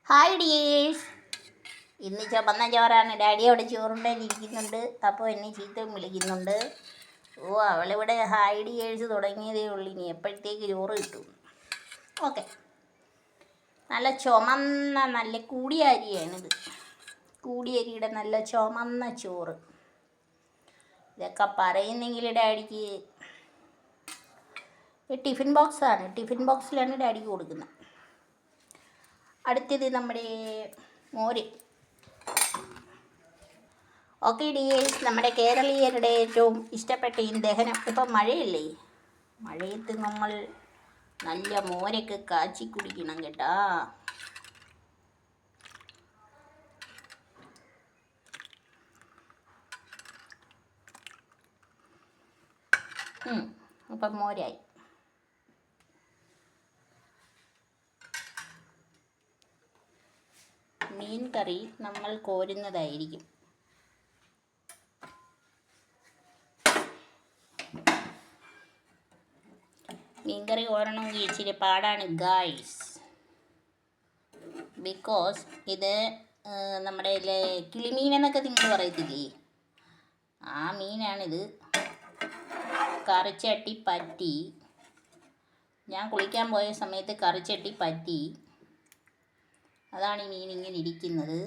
Hi dears, ഇന്ന് ചുമന്ന ചോറാണ്. ഡാഡി അവിടെ ചോറുണ്ടായിരിക്കുന്നുണ്ട്. അപ്പോൾ എന്നെ ചീത്ത വിളിക്കുന്നുണ്ട്. അവളിവിടെ ഹായ് ഡിയേഴ്സ് തുടങ്ങിയതേ ഉള്ളൂ. ഇനി എപ്പോഴത്തേക്ക് ചോറ് കിട്ടും? ഓക്കെ, നല്ല ചുമന്ന നല്ല കൂടിയ അരിയാണിത്. കൂടിയ അരിയുടെ നല്ല ചുമന്ന ചോറ്. ഇതൊക്കെ പറയുന്നെങ്കിൽ ഡാഡിക്ക് ടിഫിൻ ബോക്സാണ്. ടിഫിൻ ബോക്സിലാണ് ഡാഡിക്ക് കൊടുക്കുന്നത്. അടുത്തത് നമ്മുടെ മോര്. ഓക്കെ ഡിയേഴ്സ്, നമ്മുടെ കേരളീയരുടെ ഏറ്റവും ഇഷ്ടപ്പെട്ട ഈ ദഹനം. ഇപ്പം മഴയല്ലേ, മഴയത്ത് നമ്മൾ നല്ല മോരൊക്കെ കാച്ചി കുടിക്കണം കേട്ടാ. അപ്പം മോരായി. മീൻ കറി നമ്മൾ കോരുന്നതായിരിക്കും. മീൻകറി കോരണമെങ്കിൽ ഇച്ചിരി പാടാണ് ഗായ്സ്. ബിക്കോസ് ഇത് നമ്മുടെ കിളിമീൻ എന്നൊക്കെ നിങ്ങൾ പറയത്തില്ലേ, ആ മീനാണിത്. കറിച്ചട്ടി പറ്റി. ഞാൻ കുളിക്കാൻ പോയ സമയത്ത് കറിച്ചട്ടി പറ്റി. അതാണ് ഈ മീൻ ഇങ്ങനെ ഇരിക്കുന്നത്.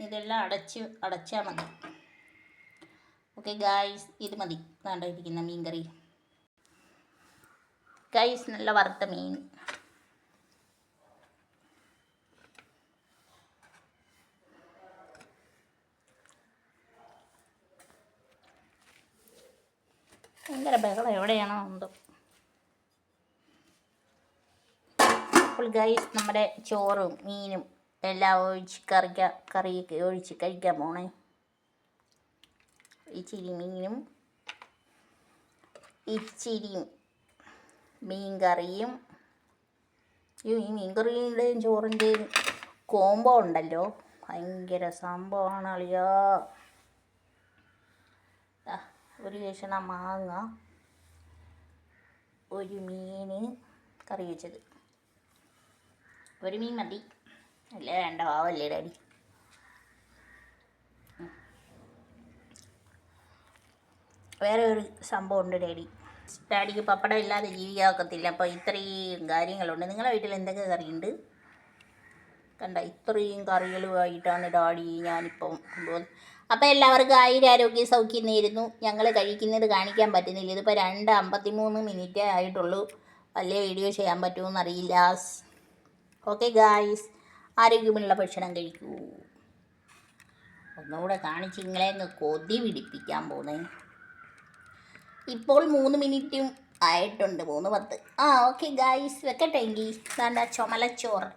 ഇതെല്ലാം അടച്ചാൽ മതി. ഓക്കെ ഗായ്സ്, ഇത് മതി. വേണ്ടിയിരിക്കുന്ന മീൻ കറി ഗായ്സ്, നല്ല വറുത്ത മീൻ. ഭയങ്കര ബഹളം, എവിടെയാണോ എന്തോ. അപ്പോൾ ഗൈസ്, നമ്മുടെ ചോറും മീനും എല്ലാം ഒഴിച്ച് കറിയൊക്കെ ഒഴിച്ച് കഴിക്കാൻ പോണേ. ഇച്ചിരി മീനും ഇച്ചിരി മീൻ കറിയും. ഈ മീൻ കറിയുടെയും ചോറിൻ്റെയും കോംബോ ഉണ്ടല്ലോ, ഭയങ്കര സംഭവമാണ് അളിയാ. ഒരു കഷ്ണം മാങ്ങ, ഒരു മീൻ കറി വെച്ചത്. ഒരു മീൻ മതി, അല്ലേ വേണ്ട, പാവല്ലേ ഡാഡി. വേറെ ഒരു സംഭവം ഉണ്ട് ഡാഡിക്ക് പപ്പടം ഇല്ലാതെ ജീവിക്കാക്കത്തില്ല. അപ്പോൾ ഇത്രയും കാര്യങ്ങളുണ്ട്. നിങ്ങളുടെ വീട്ടിൽ എന്തൊക്കെ കറിയുണ്ട് കണ്ട? ഇത്രയും കറികളുമായിട്ടാണ് ഡാഡി ഞാനിപ്പം കൊണ്ടുപോകുന്നത്. അപ്പോൾ എല്ലാവർക്കും ആരോഗ്യ സൗഖ്യം നേരുന്നു. ഞങ്ങൾ കഴിക്കുന്നത് കാണിക്കാൻ പറ്റുന്നില്ല. ഇതിപ്പോൾ 2:53 മിനിറ്റേ ആയിട്ടുള്ളൂ. വലിയ വീഡിയോ ചെയ്യാൻ പറ്റുമെന്നറിയില്ല. ഓക്കെ ഗായ്സ്, ആരോഗ്യമുള്ള ഭക്ഷണം കഴിക്കൂ. ഒന്നുകൂടെ കാണിച്ച് നിങ്ങളെ അങ്ങ് കൊതി പിടിപ്പിക്കാൻ പോകുന്നേ. ഇപ്പോൾ 3 മിനിറ്റും ആയിട്ടുണ്ട്, 3:10. ഓക്കെ ഗായ്സ്, വെക്കട്ടെ എങ്കിൽ. ചുമലച്ചോറ്.